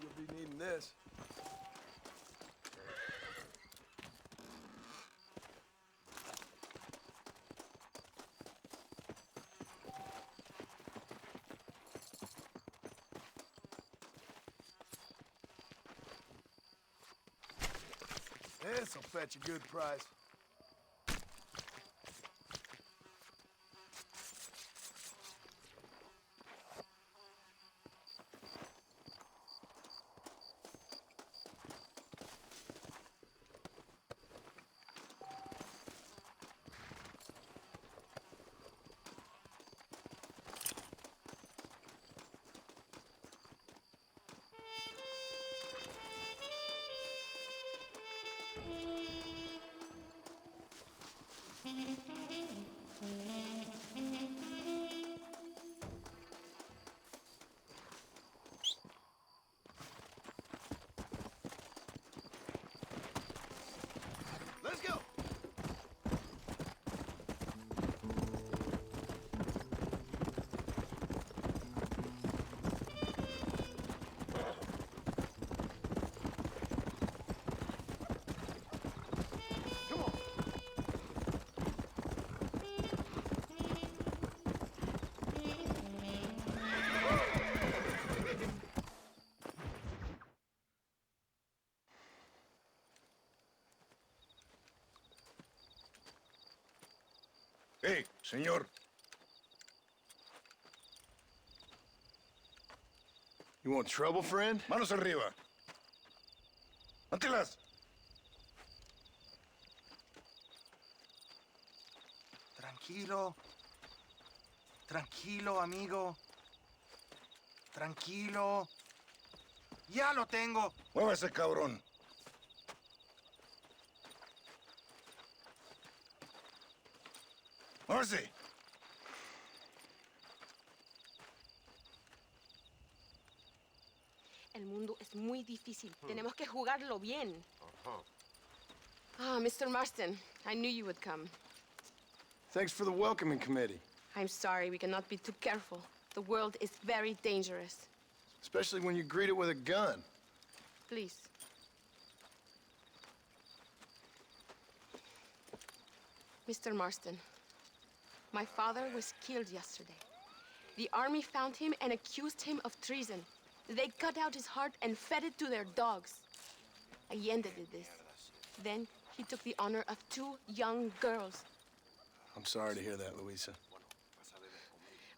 you'll be needing this. This'll fetch a good price. Let's go! Come on! Hey, señor. You want trouble, friend? Manos arriba. Antelas. Tranquilo. Tranquilo, amigo. Tranquilo. Ya lo tengo. Muévase, cabrón. Muévase. El mundo es muy difícil. Tenemos que jugarlo bien. Ah, Mr. Marston, I knew you would come. Thanks for the welcoming committee. I'm sorry, we cannot be too careful. The world is very dangerous. Especially when you greet it with a gun. Please. Mr. Marston, my father was killed yesterday. The army found him and accused him of treason. They cut out his heart and fed it to their dogs. Allende did this. Then he took the honor of 2 young girls. I'm sorry to hear that, Luisa.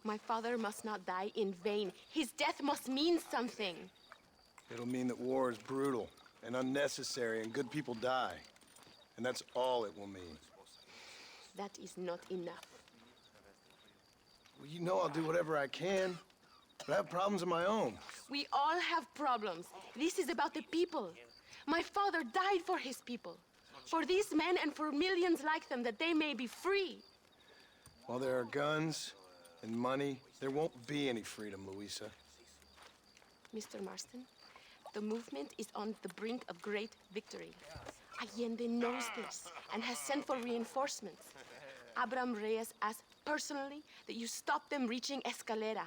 My father must not die in vain. His death must mean something. It'll mean that war is brutal and unnecessary and good people die. And that's all it will mean. That is not enough. Well, you know I'll do whatever I can, but I have problems of my own. We all have problems. This is about the people. My father died for his people. For these men and for millions like them, that they may be free. While there are guns and money, there won't be any freedom, Luisa. Mr. Marston, the movement is on the brink of great victory. Allende knows this and has sent for reinforcements. Abraham Reyes asked personally that you stop them reaching Escalera.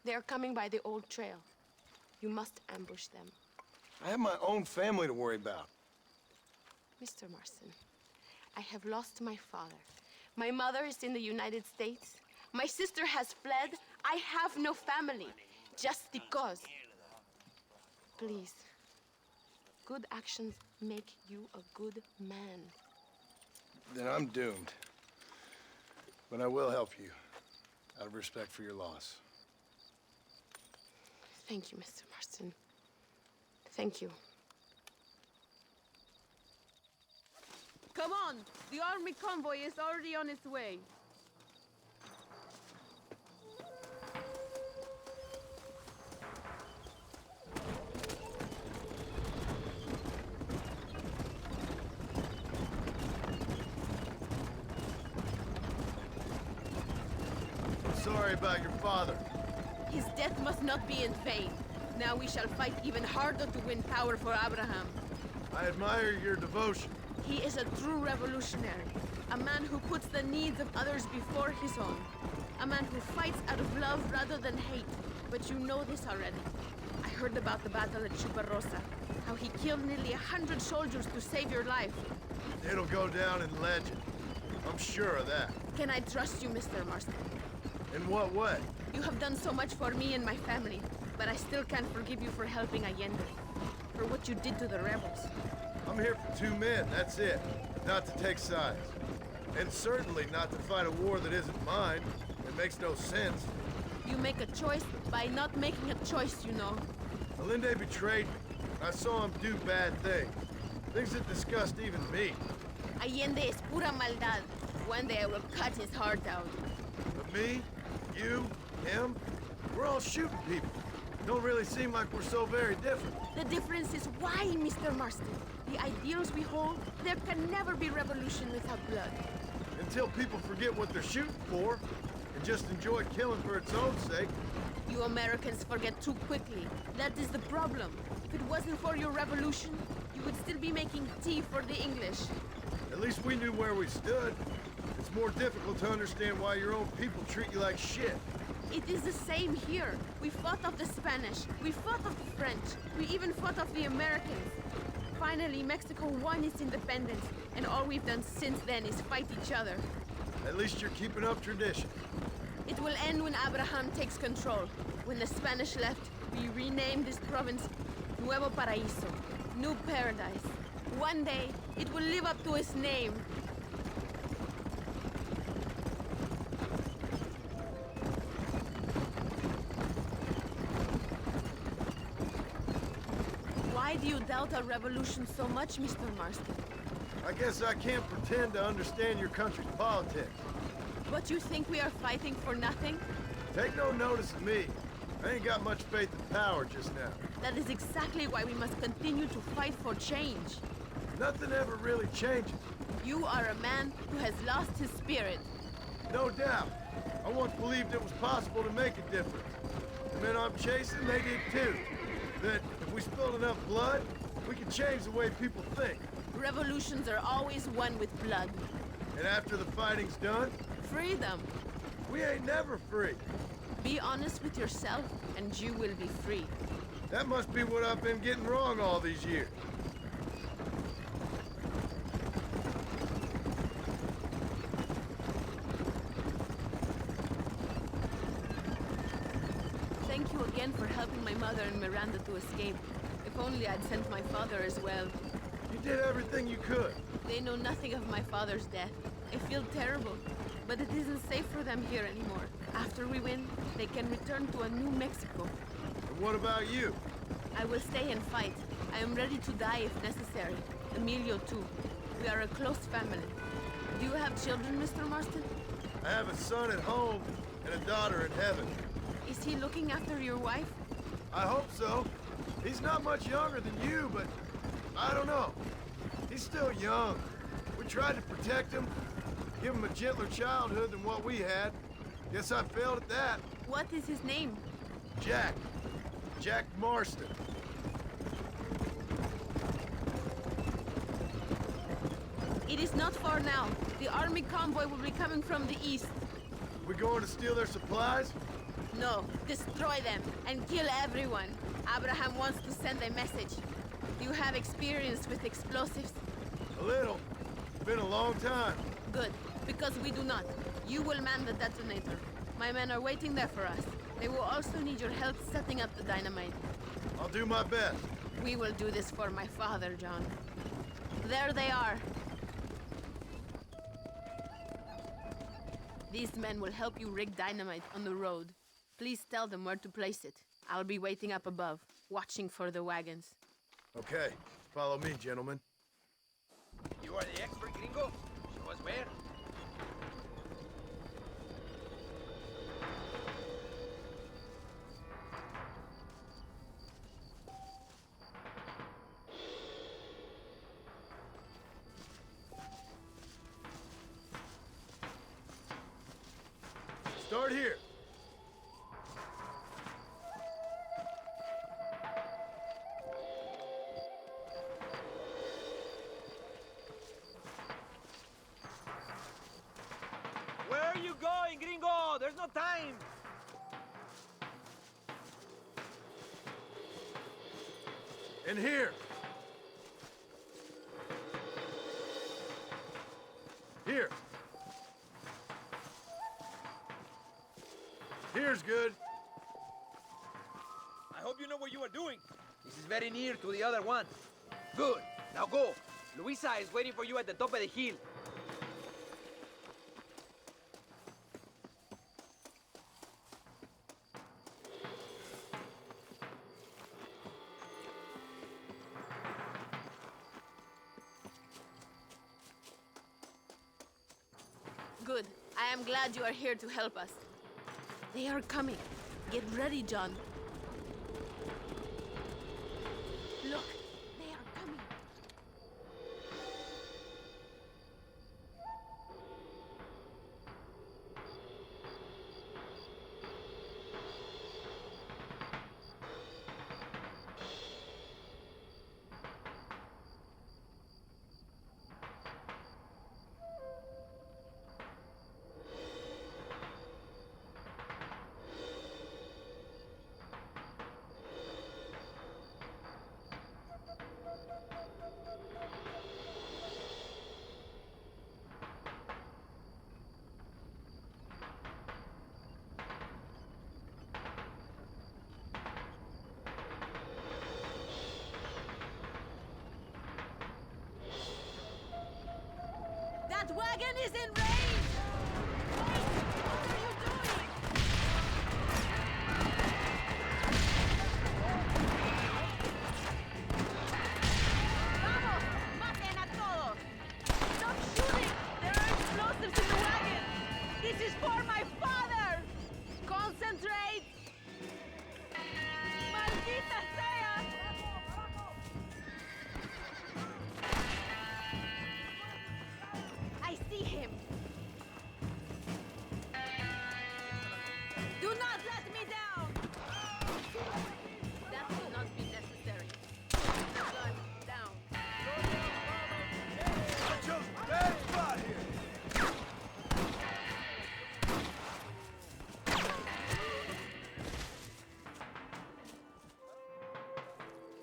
They are coming by the old trail. You must ambush them. I have my own family to worry about. Mr. Marston, I have lost my father. My mother is in the United States. My sister has fled. I have no family, just because. Please, good actions make you a good man. Then I'm doomed. But I will help you, out of respect for your loss. Thank you, Mr. Marston. Thank you. Come on! The army convoy is already on its way. Sorry about your father. His death must not be in vain. Now we shall fight even harder to win power for Abraham. I admire your devotion. He is a true revolutionary. A man who puts the needs of others before his own. A man who fights out of love rather than hate. But you know this already. I heard about the battle at Chuparrosa. How he killed nearly 100 soldiers to save your life. It'll go down in legend. I'm sure of that. Can I trust you, Mr. Marston? In what way? You have done so much for me and my family, but I still can't forgive you for helping Allende. For what you did to the rebels. I'm here for 2 men, that's it. Not to take sides. And certainly not to fight a war that isn't mine. It makes no sense. You make a choice by not making a choice, you know. Allende betrayed me. I saw him do bad things. Things that disgust even me. Allende es pura maldad. One day I will cut his heart out. But me, you, him, we're all shooting people. Don't really seem like we're so very different. The difference is why, Mr. Marston. The ideals we hold, there can never be revolution without blood. Until people forget what they're shooting for, and just enjoy killing for its own sake. You Americans forget too quickly. That is the problem. If it wasn't for your revolution, you would still be making tea for the English. At least we knew where we stood. It's more difficult to understand why your own people treat you like shit. It is the same here. We fought off the Spanish. We fought off the French. We even fought off the Americans. Finally, Mexico won its independence, and all we've done since then is fight each other. At least you're keeping up tradition. It will end when Abraham takes control. When the Spanish left, we renamed this province Nuevo Paraíso, New Paradise. One day, it will live up to its name. Why do you doubt our revolution so much, Mr. Marston? I guess I can't pretend to understand your country's politics. But you think we are fighting for nothing? Take no notice of me. I ain't got much faith in power just now. That is exactly why we must continue to fight for change. Nothing ever really changes. You are a man who has lost his spirit. No doubt. I once believed it was possible to make a difference. The men I'm chasing, they did too. That if we spilled enough blood, we could change the way people think. Revolutions are always won with blood. And after the fighting's done, Freedom. we ain't never free. Be honest with yourself, and you will be free. That must be what I've been getting wrong all these years. Thank you again for helping my mother and Miranda to escape. If only I'd sent my father as well. You did everything you could. They know nothing of my father's death. I feel terrible, but it isn't safe for them here anymore. After we win, they can return to a new Mexico. And what about you? I will stay and fight. I am ready to die if necessary. Emilio too. We are a close family. Do you have children, Mr. Marston? I have a son at home and a daughter in heaven. Is he looking after your wife? I hope so. He's not much younger than you, but I don't know. He's still young. We tried to protect him, give him a gentler childhood than what we had. Guess I failed at that. What is his name? Jack. Jack Marston. It is not far now. The army convoy will be coming from the east. We going to steal their supplies? No, destroy them and kill everyone. Abraham wants to send a message. You have experience with explosives? A little. It's been a long time. Good, because we do not. You will man the detonator. My men are waiting there for us. They will also need your help setting up the dynamite. I'll do my best. We will do this for my father, John. There they are. These men will help you rig dynamite on the road. Please tell them where to place it. I'll be waiting up above, watching for the wagons. Okay, follow me, gentlemen. You are the expert, gringo? Show us where. Start here. Where are you going, gringo? There's no time. And here. Here. Here's good. I hope you know what you are doing. This is very near to the other one. Good. Now go. Luisa is waiting for you at the top of the hill. Good. I am glad you are here to help us. They are coming. Get ready, John. Look, they are coming. That wagon is in range! Wait! What are you doing? Vamos! Maten a todos! Stop shooting! There are explosives in the wagon! This is for my father! Concentrate! Maldita sea! I see him. Do not let me down. That will not be necessary. Gun down. I chose a bad spot here.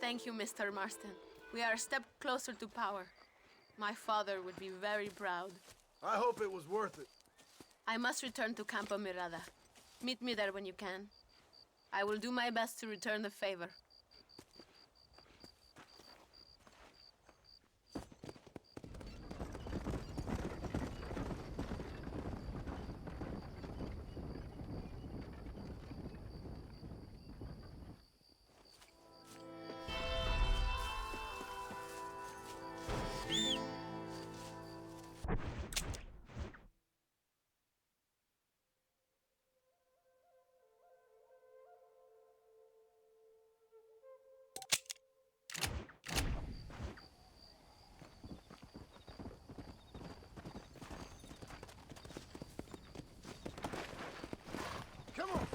Thank you, Mr. Marston. We are a step closer to power. My father would be very proud. I hope it was worth it. I must return to Campo Mirada. Meet me there when you can. I will do my best to return the favor. Come on.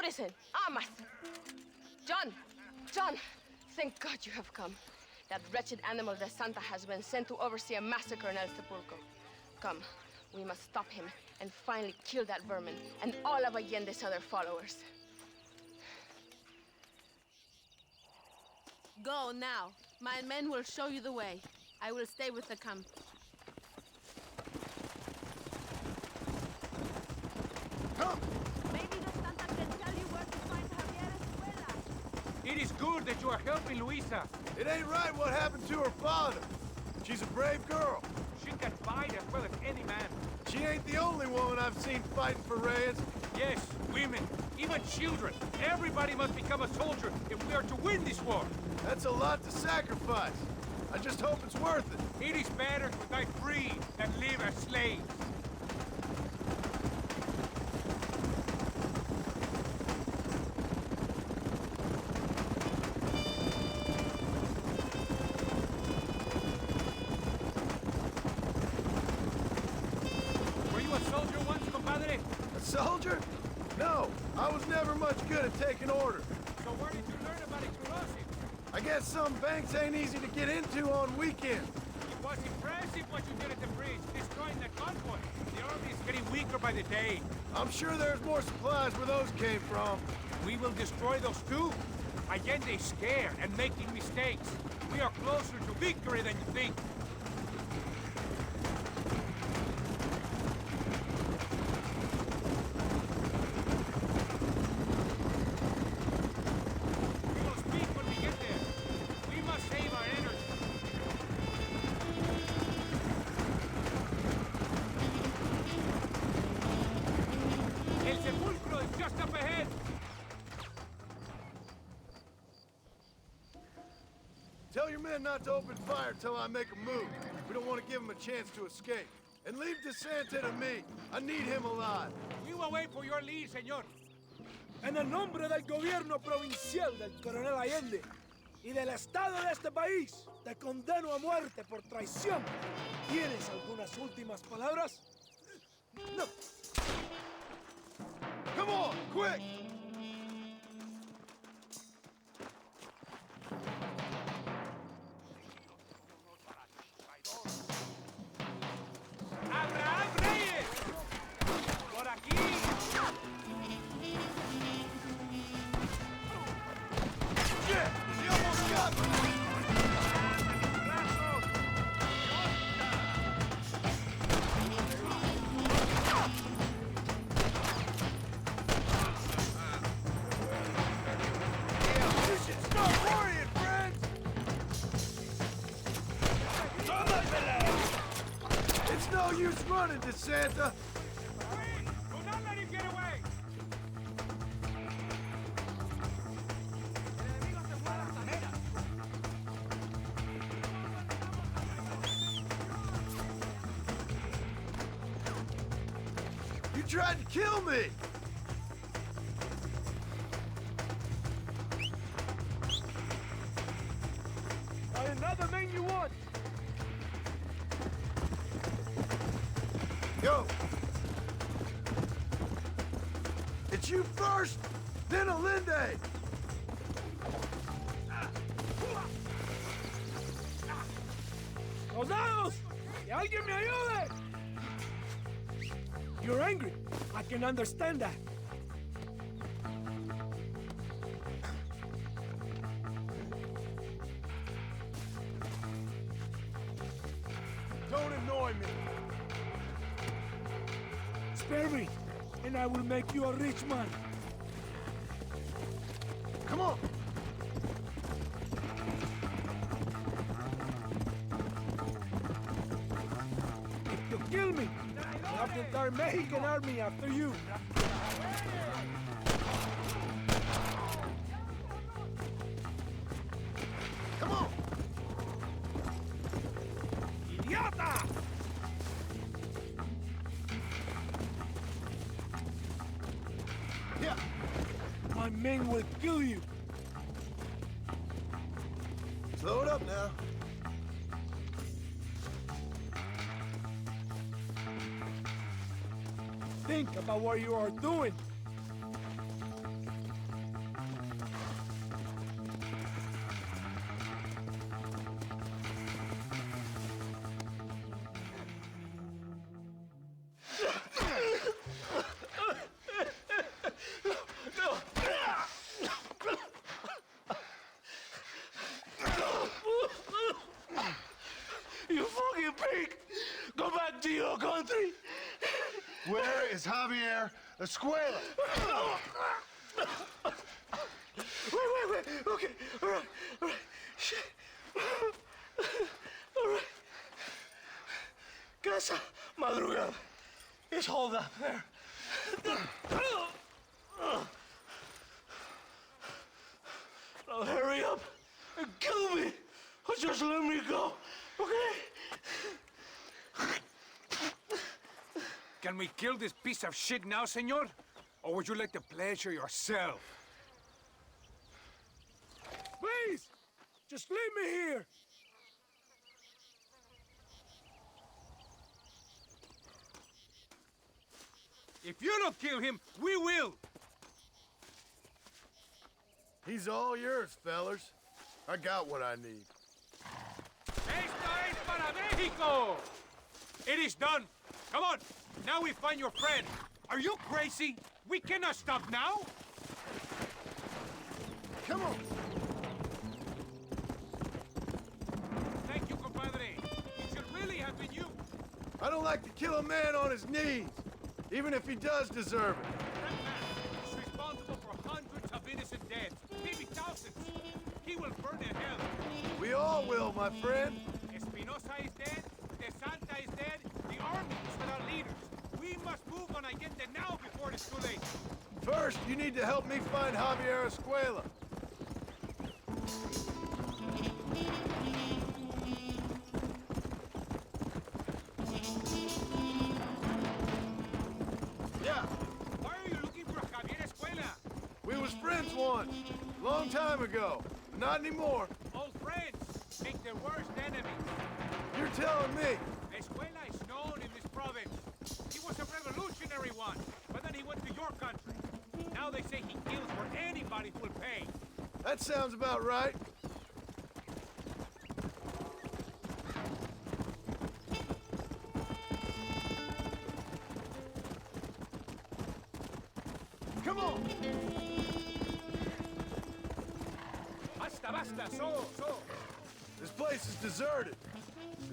listen. Ah, Master. John! John! Thank God you have come. That wretched animal de Santa has been sent to oversee a massacre in El Sepulcro. Come, we must stop him and finally kill that vermin and all of Allende's other followers. Go now. My men will show you the way. I will stay with the camp. Come! Maybe the Santa can tell you where to find Javier Escuela. It is good that you are helping Luisa. It ain't right what happened to her father. She's a brave girl. She can fight as well as any man. She ain't the only woman I've seen fighting for Reyes. Yes, women, even children. Everybody must become a soldier if we are to win this war. That's a lot to sacrifice. I just hope it's worth it. It is better to die free than live as slaves. Were you a soldier once, compadre? A soldier? No, I was never much good at taking orders. So where did you learn about explosives? I guess some banks ain't easy to get into on weekends. It was impressive what you did at the bridge, destroying that convoy. The army is getting weaker by the day. I'm sure there's more supplies where those came from. We will destroy those too. Allende is scared and making mistakes. We are closer to victory than you think. We will speak when we get there. We must save our energy. El Sepulcro is just up ahead. Tell your men not to open fire till I make a move. We don't want to give them a chance to escape. And leave DeSanta to me. I need him alive. We will wait for your lead, señor. En el nombre del gobierno provincial del coronel Allende y del Estado de este país, te condeno a muerte por traición. ¿Tienes algunas últimas palabras? No. Come on, quick! ¡Abraham Reyes! ¡Por aquí! Shit! He almost got me! You should start worrying, friends! It's no use running, DeSanta. Do not let him get away! You tried to kill me! Another man you want. Yo! It's you first, then Allende! ¡Soldados! ¡Que alguien me ayude! You're angry. I can understand that. Don't annoy me! Spare me, and I will make you a rich man. Come on! If you kill me, I'll have the entire Mexican army after you. Come on! ¡Idiota! Yeah! My men will kill you. Slow it up now. Think about what you are doing. Where is Javier Escuela? Wait. Okay, all right. Shit. All right. Casa Madrugada. It's hold up there. Now hurry up and kill me, or just let me go, okay? Can we kill this piece of shit now, senor? Or would you like the pleasure yourself? Please, just leave me here. If you don't kill him, we will! He's all yours, fellers. I got what I need. Esto es para Mexico! It is done. Come on, now we find your friend. Are you crazy? We cannot stop now. Come on. Thank you, compadre. It should really have been you. I don't like to kill a man on his knees, even if he does deserve it. That man is responsible for hundreds of innocent deaths, maybe thousands. He will burn in hell. We all will, my friend. Espinosa is dead, De Santa is dead, the army is without leaders. We must move on Allende now before it's too late. First, you need to help me find Javier Escuela. Yeah, Why are you looking for Javier Escuela? we was friends once, long time ago. Not anymore. Old friends make their worst enemies. You're telling me. Escuela is known in this province. He was a revolutionary one, but then he went to your country. Now they say he kills for anybody who will pay. That sounds about right. Come on! Basta, so. This place is deserted.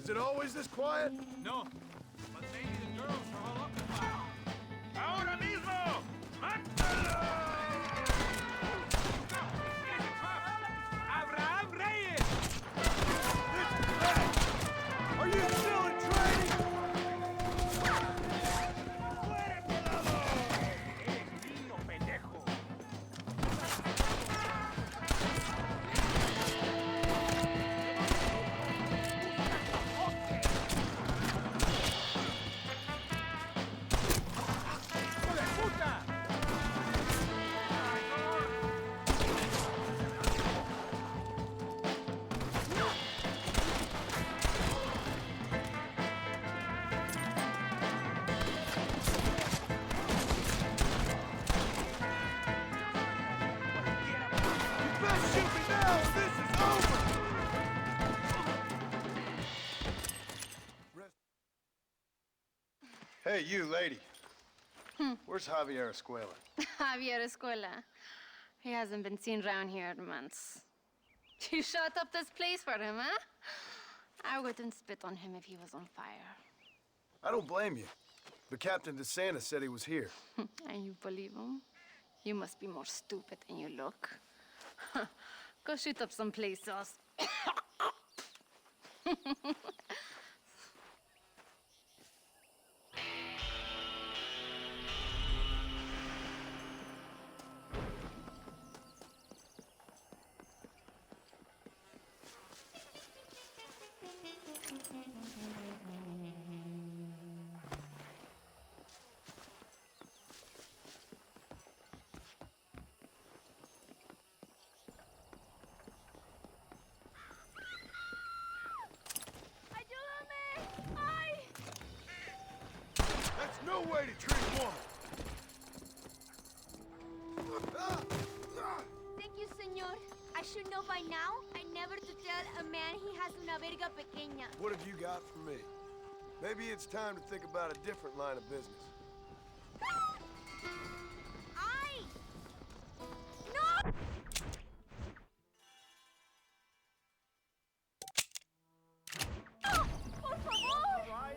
Is it always this quiet? No, but maybe the girls are all occupied. ¡Ahora mismo! ¡Mátalo! Abraham Reyes! Are you still in training? Eres niño, pendejo. ¡Hijo de puta! You best shoot me now or this is over! Hey, you lady. Where's Javier Escuela? Javier Escuela. He hasn't been seen around here in months. You shut up this place for him, huh? I wouldn't spit on him if he was on fire. I don't blame you. But Captain DeSanta said he was here. And you believe him? You must be more stupid than you look. Go shoot up someplace else. That's no way to treat a woman. Thank you, senor. I should know by now. I never to tell a man he has una verga pequeña. What have you got for me? Maybe it's time to think about a different line of business. Ay! No! ¡Oh, por favor!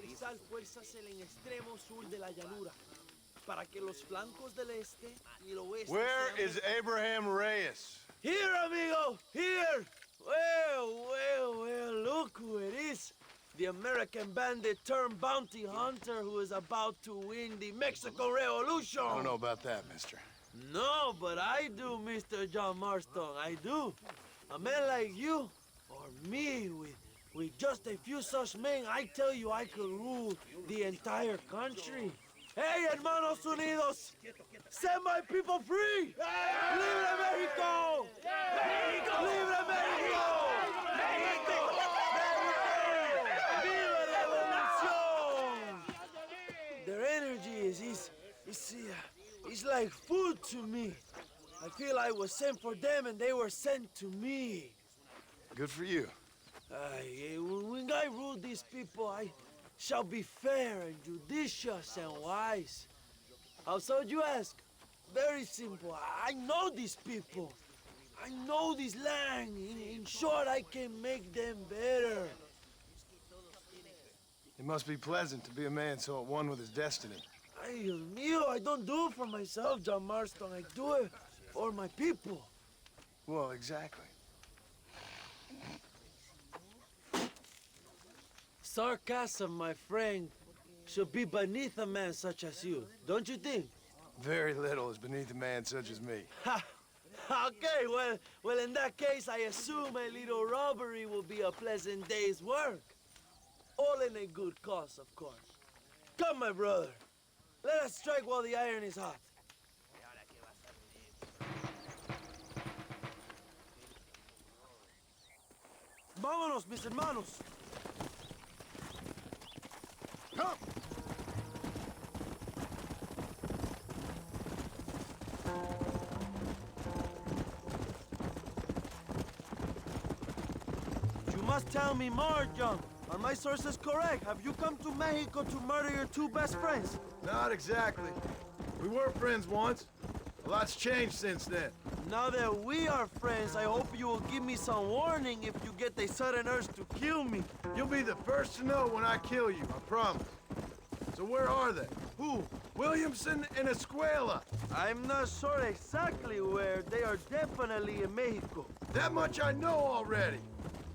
movilizar fuerzas en el extremo sur de la llanura, para que los flancos del este y el oeste Where sean is Abraham Reyes? Here, amigo! Here! Well, look who it is. The American bandit turned bounty hunter who is about to win the Mexican Revolution. I don't know about that, mister. No, but I do, Mr. John Marston, I do. A man like you, or me, with just a few such men, I tell you I could rule the entire country. Hey, hermanos unidos! Set my people free! Libre Mexico! Mexico! Libre Mexico! Mexico! Viva Revolución! Their energy is like food to me. I feel I was sent for them and they were sent to me. Good for you. When I rule these people, I shall be fair and judicious and wise. How so, you ask? Very simple. I know these people. I know this land. In short, I can make them better. It must be pleasant to be a man so at one with his destiny. Ay, Dios mío, I don't do it for myself, John Marston. I do it for my people. Well, exactly. Sarcasm, my friend, should be beneath a man such as you, don't you think? Very little is beneath a man such as me. Ha! Okay, well, in that case, I assume a little robbery will be a pleasant day's work. All in a good cause, of course. Come, my brother. Let us strike while the iron is hot. Vámonos, mis hermanos. Come! You must tell me more, John. Are my sources correct? Have you come to Mexico to murder your two best friends? Not exactly. We were friends once. A lot's changed since then. Now that we are friends, I hope you will give me some warning if you get a sudden urge to kill me. You'll be the first to know when I kill you, I promise. So where are they? Who? Williamson and Escuela. I'm not sure exactly where. They are definitely in Mexico. That much I know already.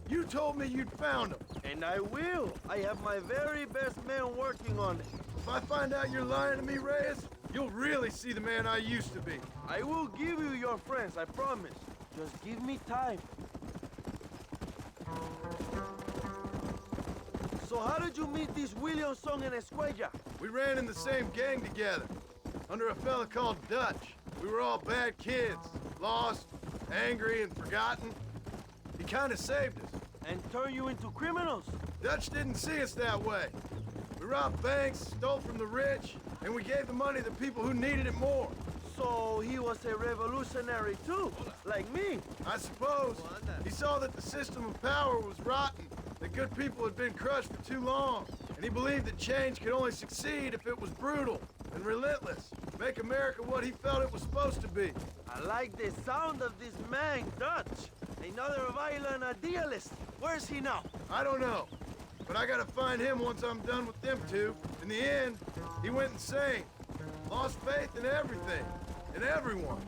You told me you'd found them. And I will. I have my very best men working on it. If I find out you're lying to me, Reyes, you'll really see the man I used to be. I will give you your friends, I promise. Just give me time. So how did you meet these Williamson and Escuella? We ran in the same gang together, under a fella called Dutch. We were all bad kids, lost, angry, and forgotten. He kind of saved us. And turned you into criminals? Dutch didn't see us that way. We robbed banks, stole from the rich, and we gave the money to people who needed it more. So he was a revolutionary too, like me? I suppose. He saw that the system of power was rotten, that good people had been crushed for too long, and he believed that change could only succeed if it was brutal and relentless, make America what he felt it was supposed to be. I like the sound of this man, Dutch. Another violent idealist. Where's he now? I don't know, but I gotta find him once I'm done with them two. In the end, he went insane. Lost faith in everything, in everyone.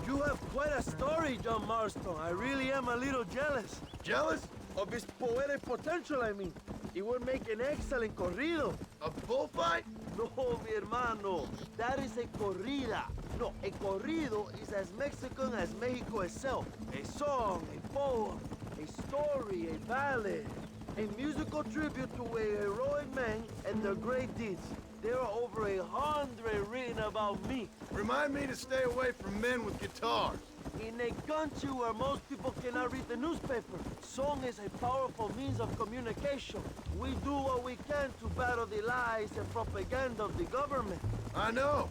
You have quite a story, John Marston. I really am a little jealous. Jealous? Of his poetic potential, I mean. He would make an excellent corrido. A bullfight? No, mi hermano. That is a corrida. No, a corrido is as Mexican as Mexico itself. A song, a poem, a story, a ballad. A musical tribute to a heroic man and their great deeds. There are over 100 written about me. Remind me to stay away from men with guitars. In a country where most people cannot read the newspaper, song is a powerful means of communication. We do what we can to battle the lies and propaganda of the government. I know.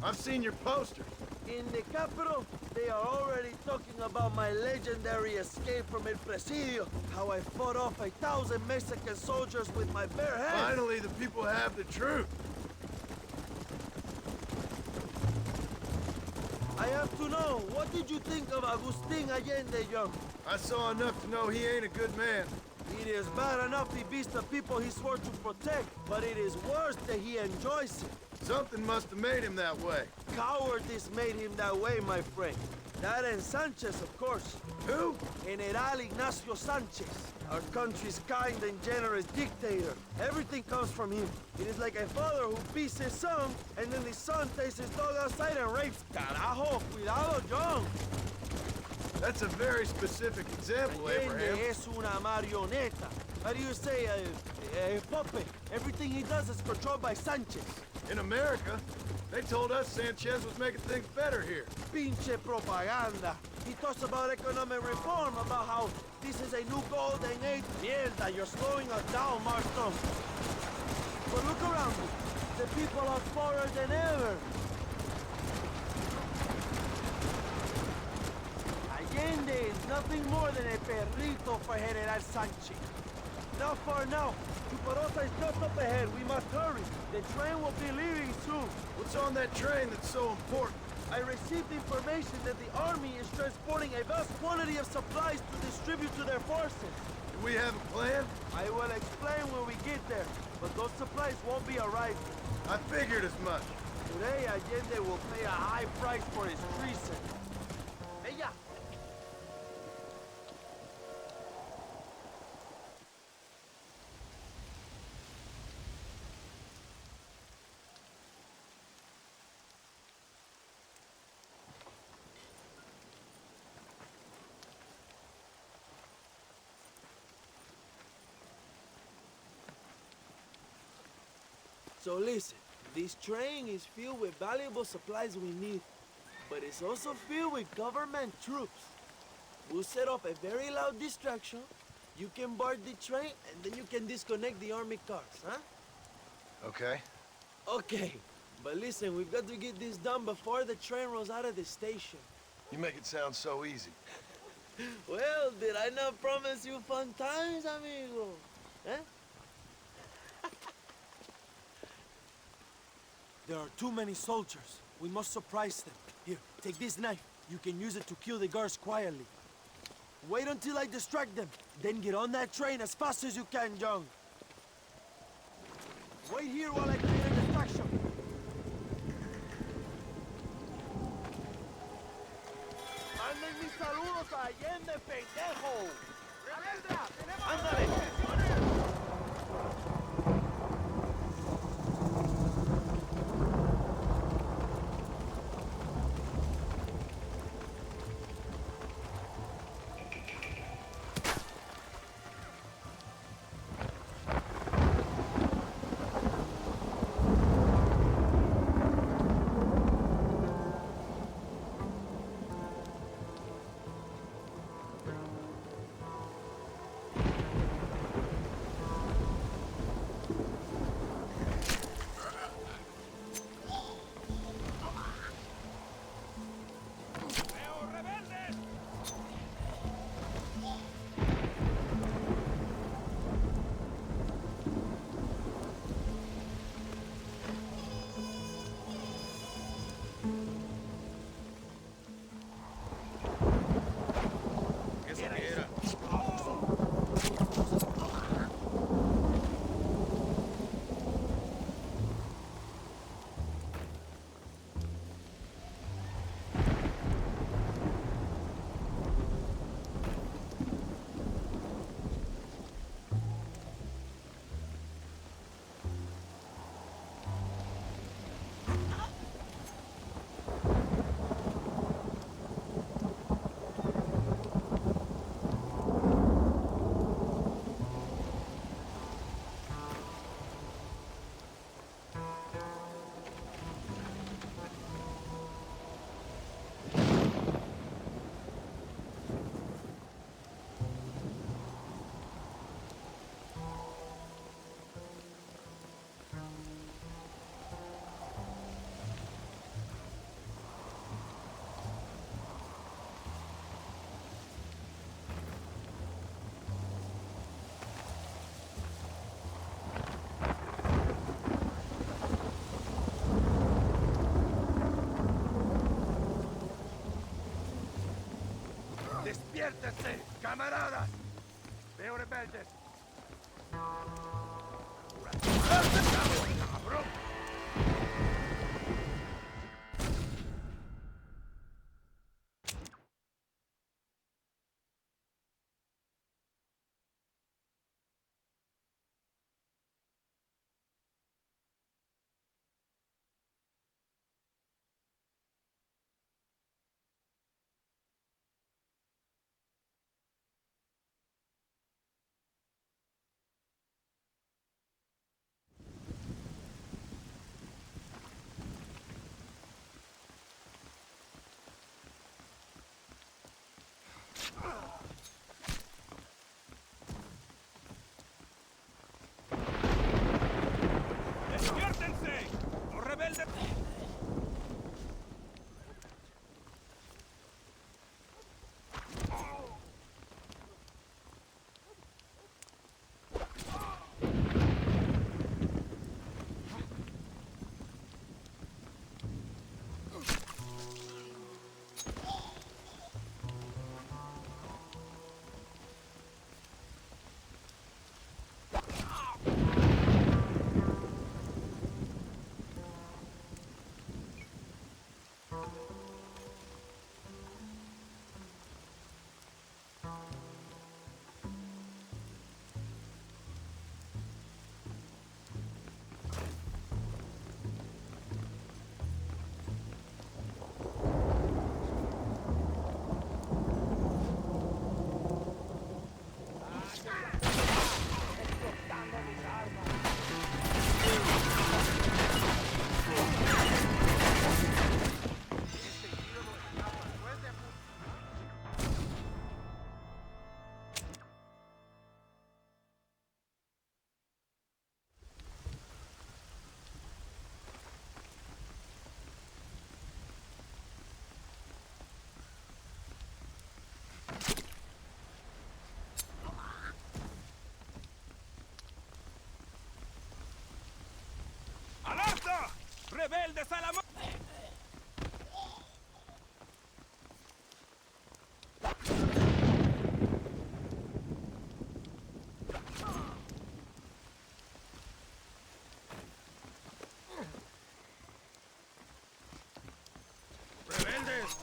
I've seen your posters. In the capital, they are already talking about my legendary escape from El Presidio, how I fought off 1,000 Mexican soldiers with my bare hands. Finally, the people have the truth. I have to know, what did you think of Agustin Allende, young? I saw enough to know he ain't a good man. It is bad enough he beats the people he swore to protect, but it is worse that he enjoys it. Something must have made him that way. Cowardice made him that way, my friend. That and Sanchez, of course. Who? General Ignacio Sanchez, our country's kind and generous dictator. Everything comes from him. It is like a father who beats his son, and then the son takes his dog outside and rapes. Carajo, cuidado, John. That's a very specific example, Allende Abraham. es una marioneta. How do you say, a puppet? Everything he does is controlled by Sanchez. In America, they told us Sanchez was making things better here. Pinche propaganda. He talks about economic reform, about how this is a new golden age. Mierda, you're slowing us down, Marston. But look around you. The people are poorer than ever. Allende is nothing more than a perrito for General Sanchez. Not far now. Chuparosa is just up ahead. We must hurry. The train will be leaving soon. What's on that train that's so important? I received information that the army is transporting a vast quantity of supplies to distribute to their forces. Do we have a plan? I will explain when we get there, but those supplies won't be arriving. I figured as much. Today, Allende will pay a high price for his treason. Hey, ya! So listen, this train is filled with valuable supplies we need, but it's also filled with government troops. We'll set up a very loud distraction. You can board the train, and then you can disconnect the army cars, huh? Okay. Okay, but listen, we've got to get this done before the train rolls out of the station. You make it sound so easy. Well, did I not promise you fun times, amigo? Eh? There are too many soldiers. We must surprise them. Here, take this knife. You can use it to kill the guards quietly. Wait until I distract them. Then get on that train as fast as you can, Young. Wait here while I create a distraction. Manden mis saludos a Allende, pendejo. Ándale. ¡Despiértense, camaradas! Veo rebeldes. ¡Cabrón! ¡Despiértense! ¡Los rebeldes! ¡Alerta! ¡Rebeldes a la muerte! ¡Rebeldes!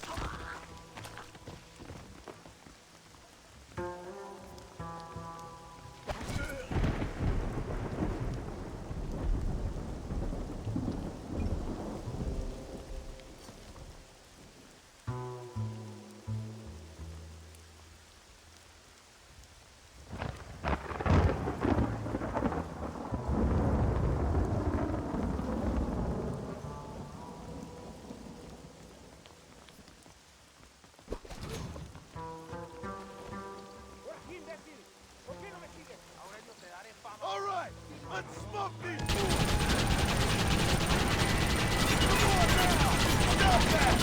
All right, let's smoke these fools! Come on now! Stop that!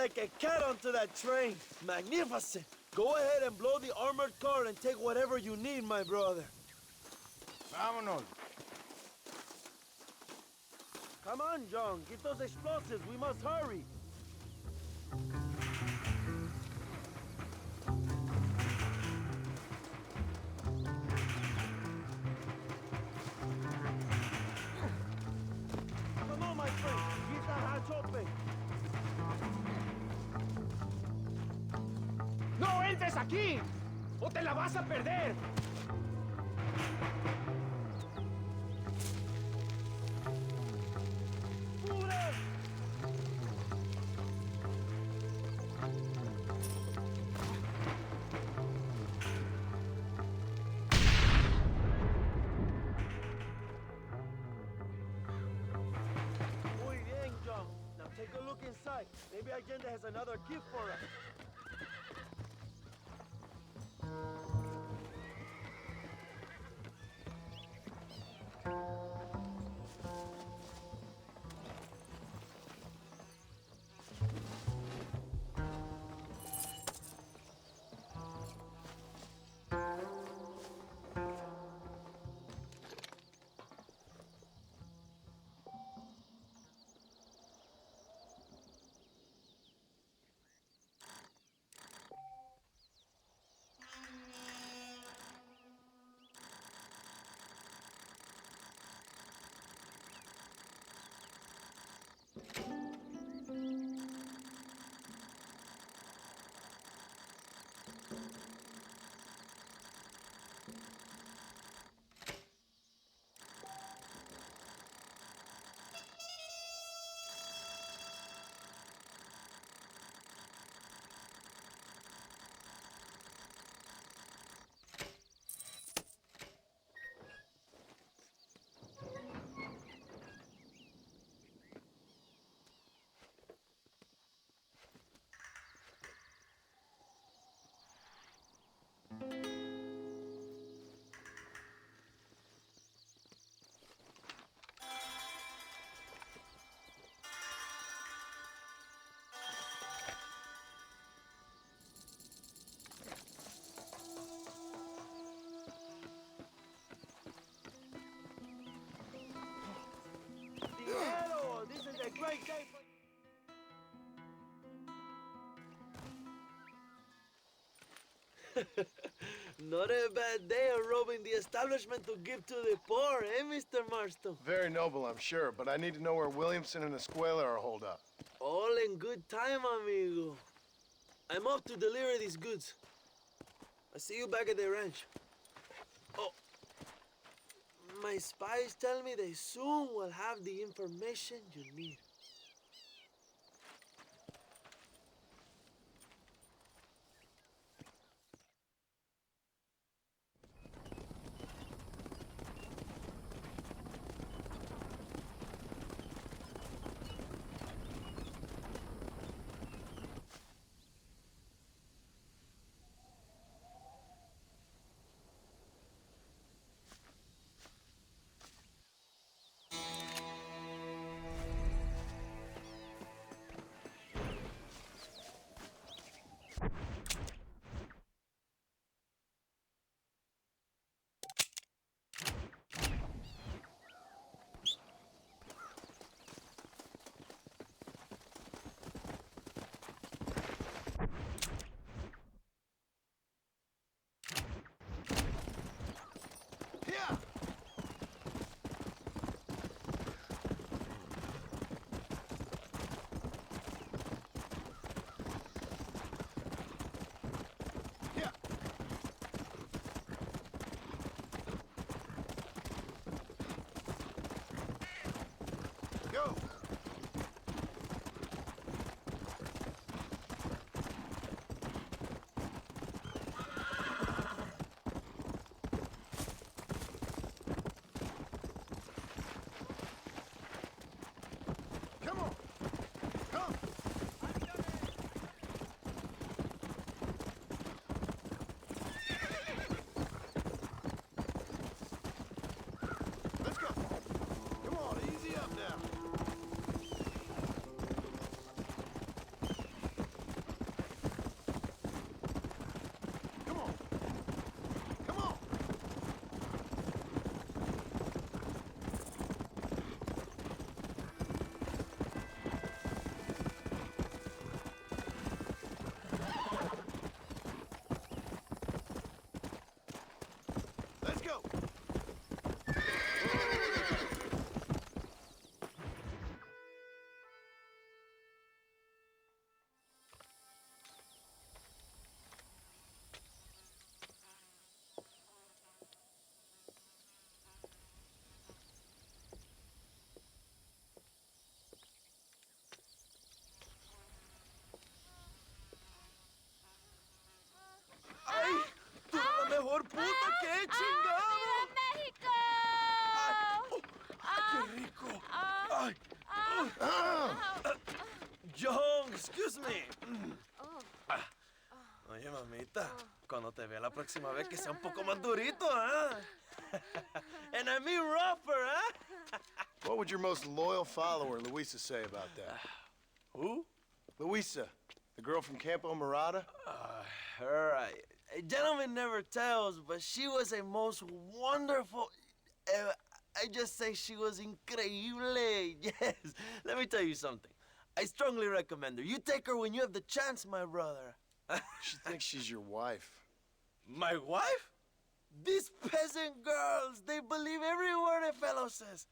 like a cat onto that train. Magnificent. Go ahead and blow the armored car and take whatever you need, my brother. Vámonos. Come on, John. Get those explosives. We must hurry. Come on, my friend. Get that hatch open. ¡No entres aquí! ¡O te la vas a perder! Muy bien, John. Now take a look inside. Maybe Allende has another gift for us. Dinero! This is a great day for... Not a bad day of robbing the establishment to give to the poor, eh, Mr. Marston? Very noble, I'm sure, but I need to know where Williamson and Escuela are holed up. All in good time, amigo. I'm off to deliver these goods. I'll see you back at the ranch. Oh, my spies tell me they soon will have the information you need. Oye, mamita, cuando te vea la próxima vez que sea un poco más durito, ¿ah? And I mean rougher, huh? What would your most loyal follower, Luisa, say about that? Who? Luisa, the girl from Campo Mirada? Her, a gentleman never tells, but she was a most wonderful... I just say she was increíble. Yes. Let me tell you something. I strongly recommend her. You take her when you have the chance, my brother. She thinks she's your wife. My wife? These peasant girls, they believe every word a fellow says.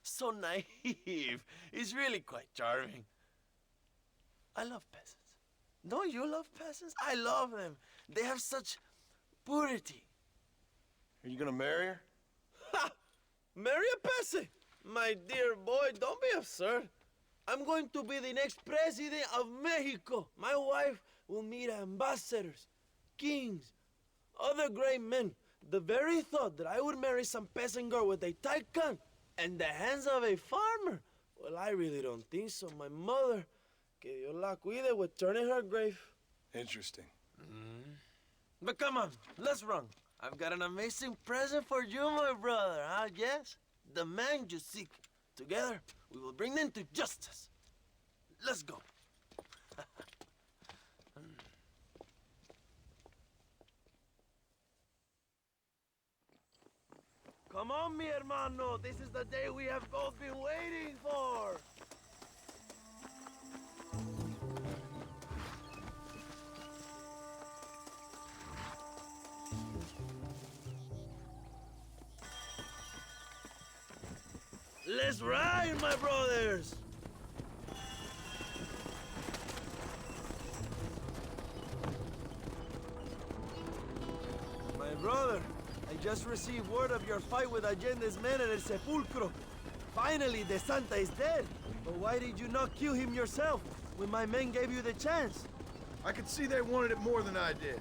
So naive. It's really quite charming. I love peasants. Don't you love peasants? I love them. They have such purity. Are you gonna marry her? Ha! Marry a peasant? My dear boy, don't be absurd. I'm going to be the next president of Mexico. My wife will meet ambassadors, kings, other great men. The very thought that I would marry some peasant girl with a tight gun and the hands of a farmer, well, I really don't think so. My mother, que Dios la cuide, would turn in her grave. Interesting. But come on, let's run. I've got an amazing present for you, my brother, huh? Yes? The man you seek. Together, we will bring them to justice. Let's go. Come on, mi hermano. This is the day we have both been waiting for. Let's ride, my brothers! My brother, I just received word of your fight with Allende's men at El Sepulcro. Finally, the Santa is dead. But why did you not kill him yourself when my men gave you the chance? I could see they wanted it more than I did.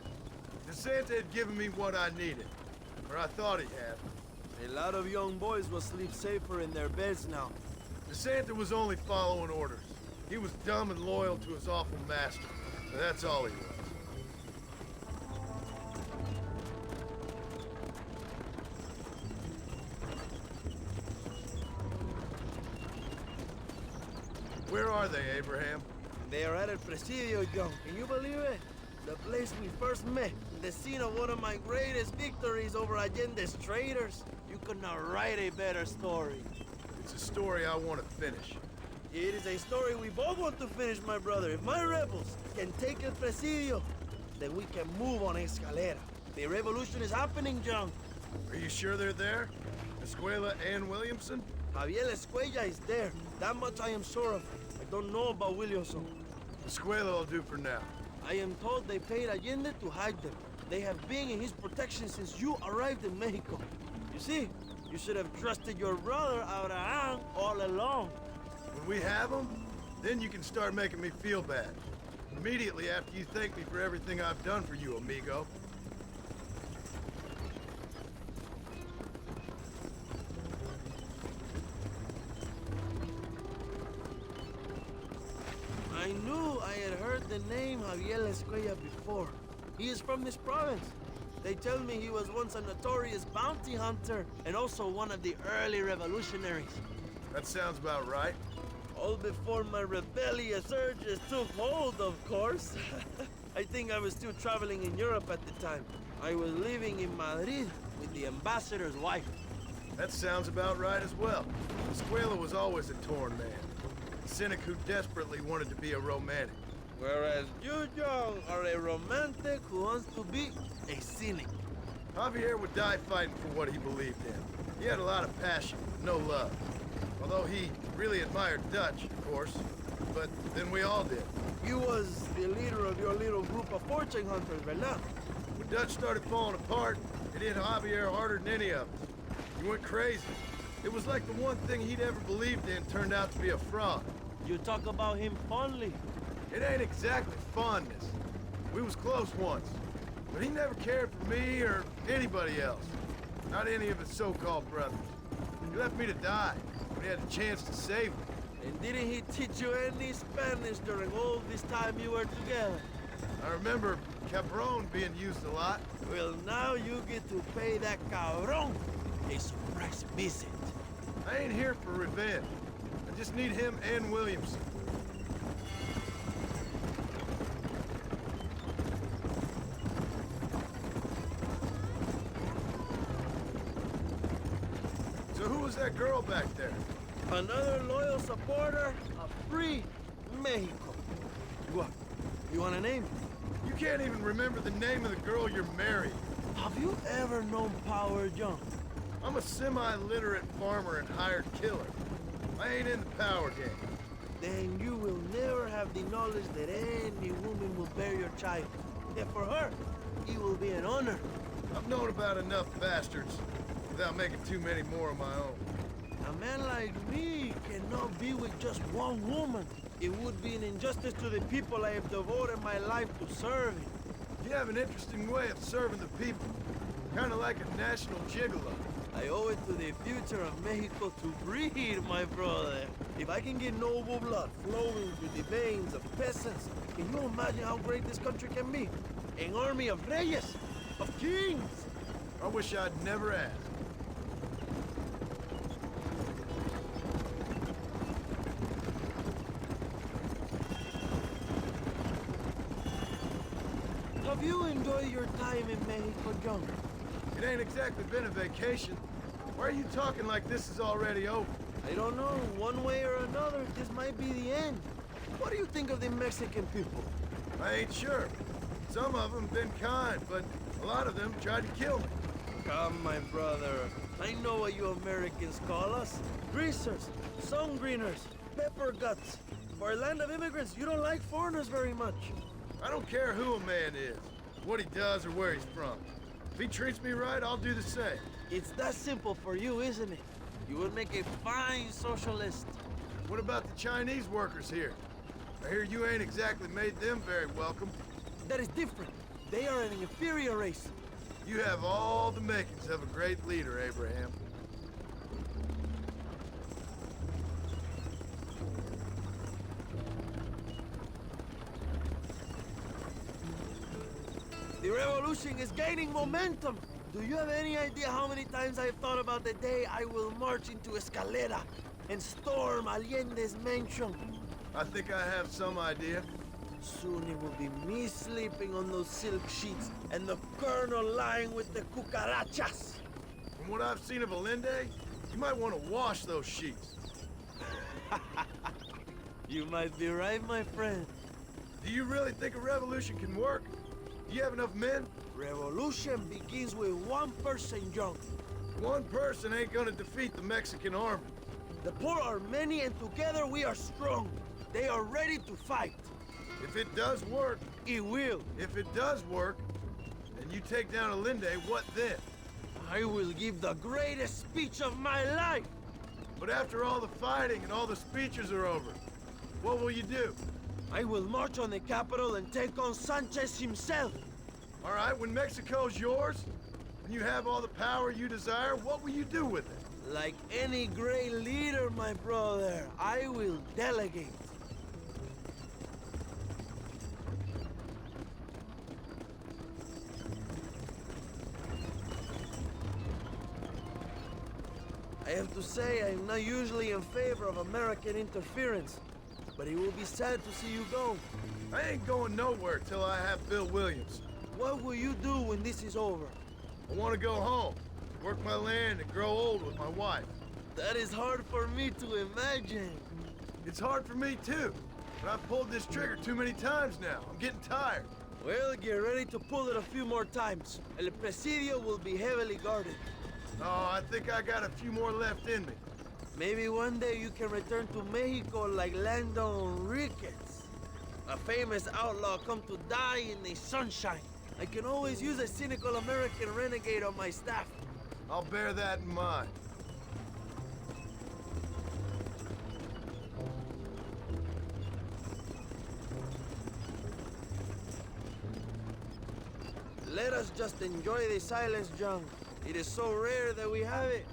The Santa had given me what I needed. Or I thought he had. A lot of young boys will sleep safer in their beds now. The Santa was only following orders. He was dumb and loyal to his awful master. But that's all he was. Where are they, Abraham? They are at El Presidio, John. Can you believe it? The place we first met. The scene of one of my greatest victories over Allende's traitors. You could not write a better story. It's a story I want to finish. It is a story we both want to finish, my brother. If my rebels can take El Presidio, then we can move on Escalera. The revolution is happening, John. Are you sure they're there? Escuela and Williamson? Javier Escuella is there. That much I am sure of. I don't know about Williamson. Escuela will do for now. I am told they paid Allende to hide them. They have been in his protection since you arrived in Mexico. You see, you should have trusted your brother, Abraham, all along. When we have them, then you can start making me feel bad. Immediately after you thank me for everything I've done for you, amigo. I knew I had heard the name Javier Escuella before. He is from this province. They tell me he was once a notorious bounty hunter and also one of the early revolutionaries. That sounds about right. All before my rebellious urges took hold, of course. I think I was still traveling in Europe at the time. I was living in Madrid with the ambassador's wife. That sounds about right as well. Escuela was always a torn man. A cynic who desperately wanted to be a romantic. Whereas you, John, are a romantic who wants to be a cynic. Javier would die fighting for what he believed in. He had a lot of passion, no love. Although he really admired Dutch, of course. But then we all did. You was the leader of your little group of fortune hunters, ¿verdad? When Dutch started falling apart, it hit Javier harder than any of us. He went crazy. It was like the one thing he'd ever believed in turned out to be a fraud. You talk about him fondly. It ain't exactly fondness. We was close once. But he never cared for me or anybody else. Not any of his so-called brothers. He left me to die when he had the chance to save me. And didn't he teach you any Spanish during all this time you were together? I remember Cabron being used a lot. Well, now you get to pay that cabron a surprise visit. I ain't here for revenge. I just need him and Williamson. So who was that girl back there? Another loyal supporter of free Mexico. What? You want a name? You can't even remember the name of the girl you're marrying. Have you ever known Power John? I'm a semi-literate farmer and hired killer. I ain't in the power game. Then you will never have the knowledge that any woman will bear your child. And for her, it will be an honor. I've known about enough bastards without making too many more of my own. A man like me cannot be with just one woman. It would be an injustice to the people I have devoted my life to serving. You have an interesting way of serving the people. Kind of like a national gigolo. I owe it to the future of Mexico to breed, my brother. If I can get noble blood flowing through the veins of peasants, can you imagine how great this country can be? An army of reyes, of kings. I wish I'd never asked. Have you enjoyed your time in Mexico, John? It ain't exactly been a vacation. Why are you talking like this is already over? I don't know. One way or another, this might be the end. What do you think of the Mexican people? I ain't sure. Some of them been kind, but a lot of them tried to kill me. Come, my brother. I know what you Americans call us. Greasers, sun greeners, pepper guts. For a land of immigrants, you don't like foreigners very much. I don't care who a man is, what he does, or where he's from. If he treats me right, I'll do the same. It's that simple for you, isn't it? You would make a fine socialist. What about the Chinese workers here? I hear you ain't exactly made them very welcome. That is different. They are an inferior race. You have all the makings of a great leader, Abraham. The revolution is gaining momentum. Do you have any idea how many times I've thought about the day I will march into Escalera and storm Allende's mansion? I think I have some idea. Soon it will be me sleeping on those silk sheets and the colonel lying with the cucarachas. From what I've seen of Allende, you might want to wash those sheets. You might be right, my friend. Do you really think a revolution can work? Do you have enough men? Revolution begins with one person, John. One person ain't gonna defeat the Mexican army. The poor are many and together we are strong. They are ready to fight. If it does work, it will. If it does work, and you take down Allende, what then? I will give the greatest speech of my life. But after all the fighting and all the speeches are over, what will you do? I will march on the capital and take on Sanchez himself. All right, when Mexico's yours, when you have all the power you desire, what will you do with it? Like any great leader, my brother, I will delegate. I have to say, I'm not usually in favor of American interference, but it will be sad to see you go. I ain't going nowhere till I have Bill Williams. What will you do when this is over? I want to go home, work my land, and grow old with my wife. That is hard for me to imagine. It's hard for me too, but I've pulled this trigger too many times now. I'm getting tired. Well, get ready to pull it a few more times. El Presidio will be heavily guarded. Oh, I think I got a few more left in me. Maybe one day you can return to Mexico like Lando Enriquez. A famous outlaw come to die in the sunshine. I can always use a cynical American renegade on my staff. I'll bear that in mind. Let us just enjoy the silence, John. It is so rare that we have it.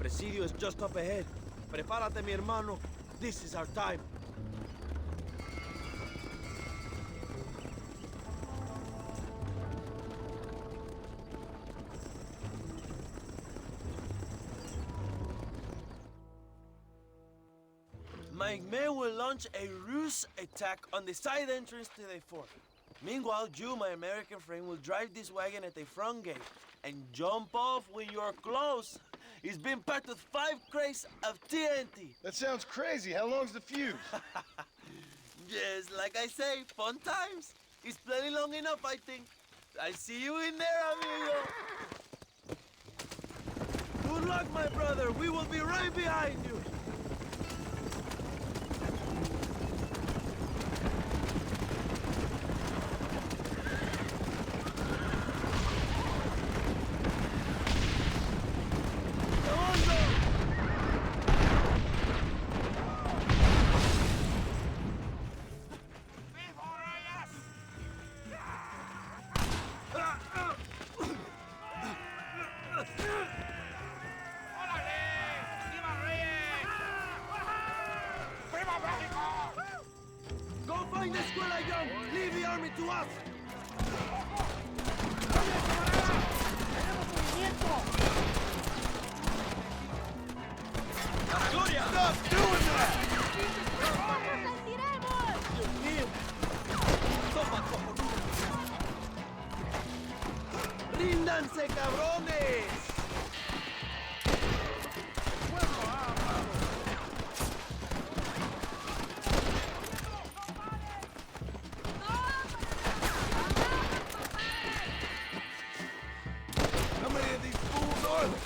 Presidio is just up ahead. Prepárate, mi hermano. This is our time. My men will launch a ruse attack on the side entrance to the fort. Meanwhile, you, my American friend, will drive this wagon at the front gate and jump off when you're close. It's been packed with 5 crates of TNT. That sounds crazy. How long's the fuse? Yes, like I say, fun times. It's plenty long enough, I think. I see you in there, amigo. Good luck, my brother. We will be right behind you. Go find the Escuela Young! Leave the army to us! Stop doing that! Dios mío! Toma, cojonudo! ¡Ríndanse, cabrones! How many of these fools are there?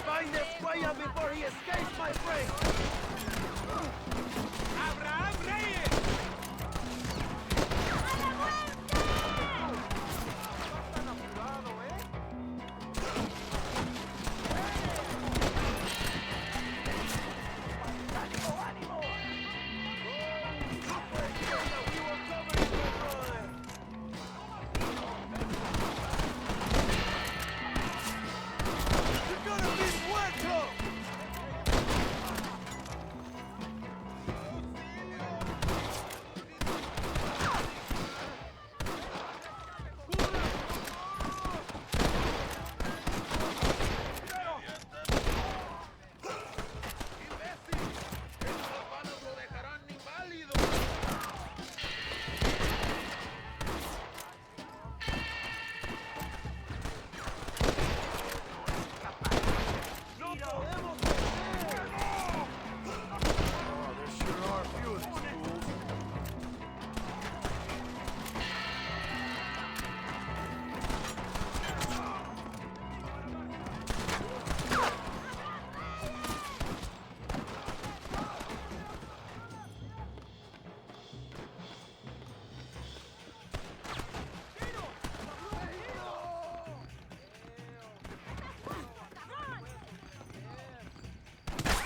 Find Escuella before he escapes, my friend! ¡Abraham Reyes! You're gonna be muerto! Oh, there sure are a few of these fools.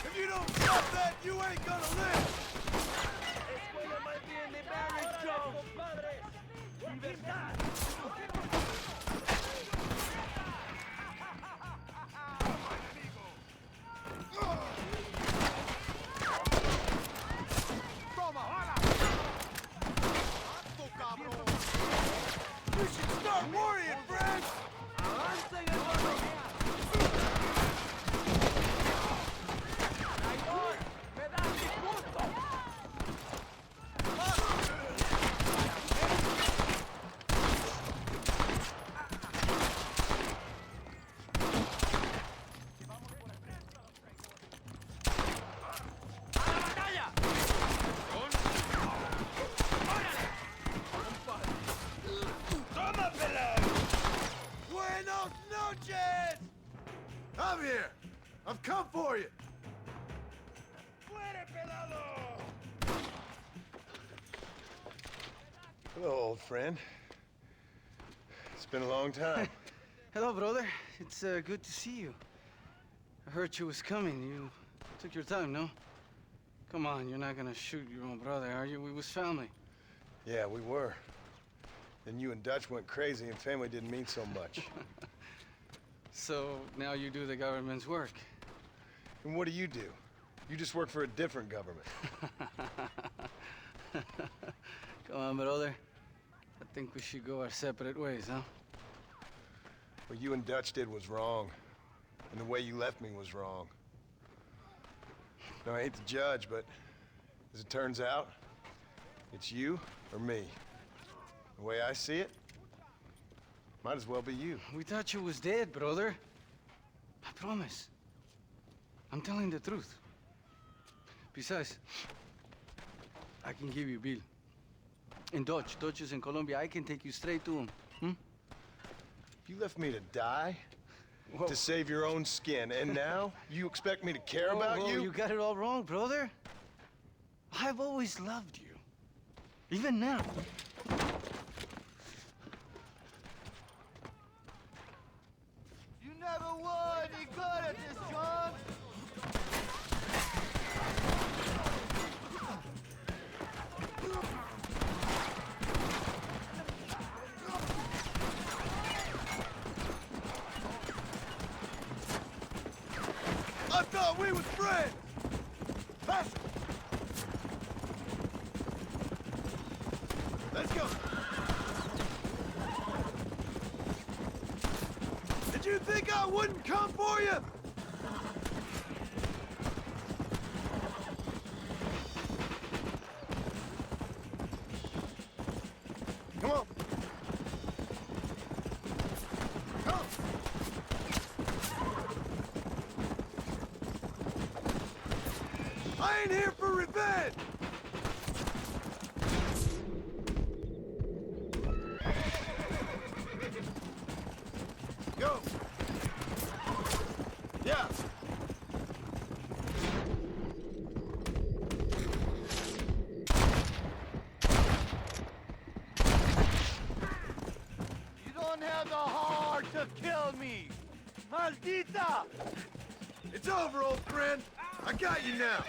If you don't stop that, you ain't gonna live! Escuela might be in the barracks, Joe! Libertad! You should start worrying, friend! ¡Avancen, hermano! Buenos noches! I'm here. I've come for you. Hello, old friend. It's been a long time. Hello, brother. It's good to see you. I heard you was coming. You took your time, no? Come on, you're not gonna shoot your own brother, are you? We was family. Yeah, we were. Then you and Dutch went crazy and family didn't mean so much. So now you do the government's work. And what do? You just work for a different government. Come on, brother. I think we should go our separate ways, huh? What you and Dutch did was wrong. And the way you left me was wrong. Now, I hate to judge, but as it turns out, it's you or me. The way I see it, might as well be you. We thought you was dead, brother. I promise. I'm telling the truth. Besides, I can give you Bill. And Dutch. Dutch is in Colombia. I can take you straight to him. You left me to die? Whoa. To save your own skin, and now you expect me to care about you? You got it all wrong, brother. I've always loved you. Even now. You never were any good at this, John. I thought we was friends! Pass it! Let's go! Did you think I wouldn't come for you? Come on! Come! I ain't here for revenge! Go! Yeah! You don't have the heart to kill me. Maldita! It's over, old friend! I got you now!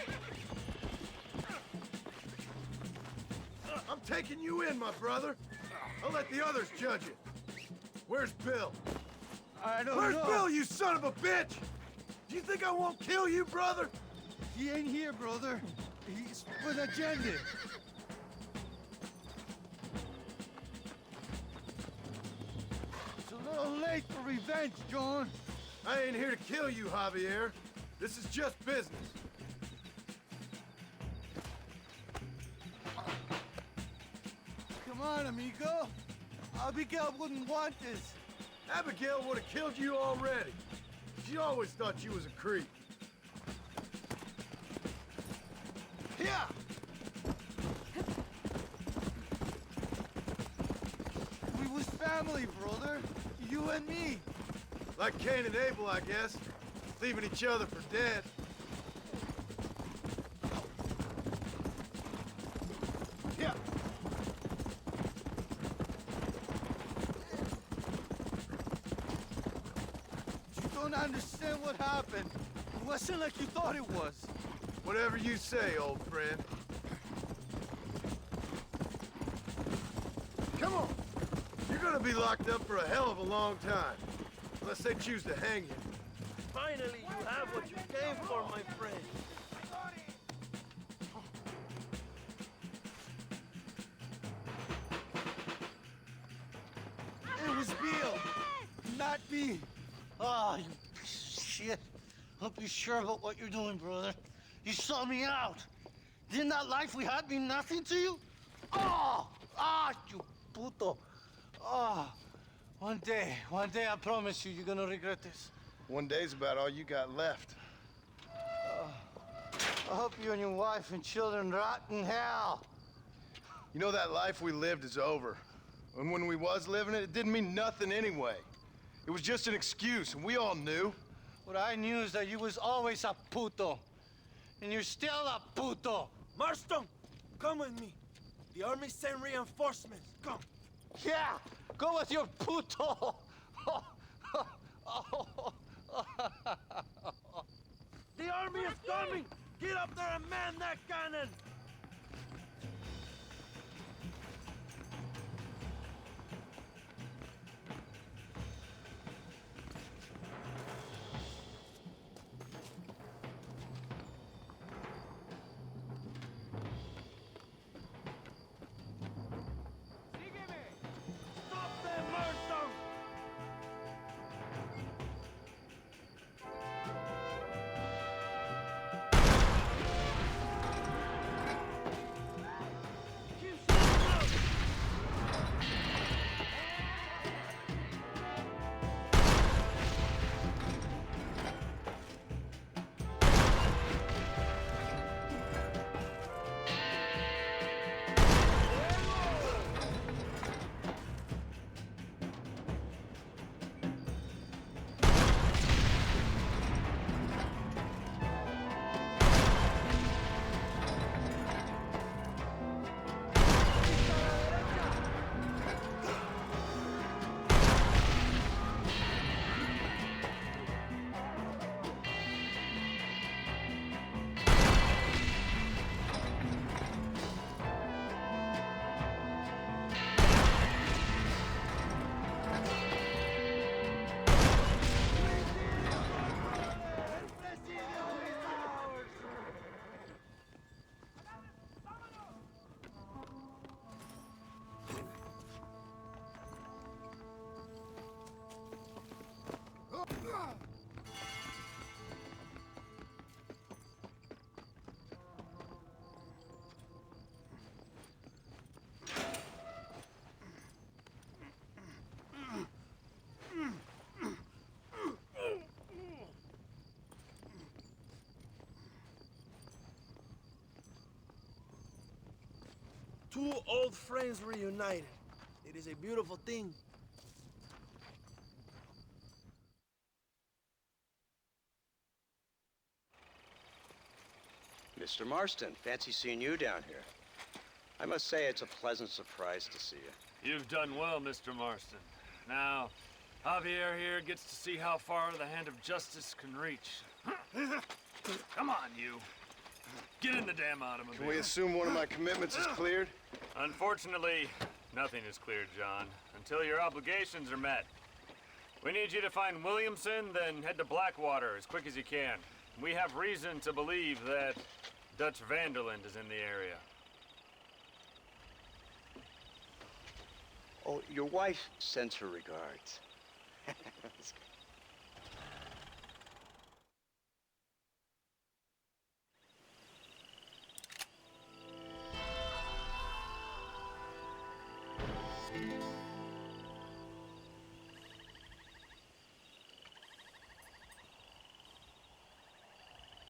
I'm taking you in, my brother. I'll let the others judge it. Where's Bill? I don't Where's know. Bill, you son of a bitch? Do you think I won't kill you, brother? He ain't here, brother. He's with Agenda. It's a little late for revenge, John. I ain't here to kill you, Javier. This is just business. Come on, amigo. Abigail wouldn't want this. Abigail would have killed you already. She always thought you was a creep. Here! We was family, brother. You and me. Like Cain and Abel, I guess. Leaving each other for dead. Yeah. You don't understand what happened. It wasn't like you thought it was. Whatever you say, old friend. Come on! You're gonna be locked up for a hell of a long time. Unless they choose to hang you. Finally, you have what you came for, my friend. It was Bill, not me. Ah, you piece of shit. Hope you're sure about what you're doing, brother. You saw me out. Didn't that life we had mean nothing to you? Oh! Ah, you puto. Ah. One day, I promise you, you're gonna regret this. One day's about all you got left. I hope you and your wife and children rot in hell. You know that life we lived is over. And when we was living it, it didn't mean nothing anyway. It was just an excuse, and we all knew. What I knew is that you was always a puto. And you're still a puto. Marston, come with me. The army sent reinforcements. Come. Yeah, go with your puto. The army is coming! Get up there and man that cannon! Two old friends reunited. It is a beautiful thing. Mr. Marston, fancy seeing you down here. I must say it's a pleasant surprise to see you. You've done well, Mr. Marston. Now, Javier here gets to see how far the hand of justice can reach. Come on, you. Get in the damn automobile. Can we assume one of my commitments is cleared? Unfortunately, nothing is cleared, John, until your obligations are met. We need you to find Williamson, then head to Blackwater as quick as you can. We have reason to believe that Dutch Vanderland is in the area. Oh, your wife sends her regards.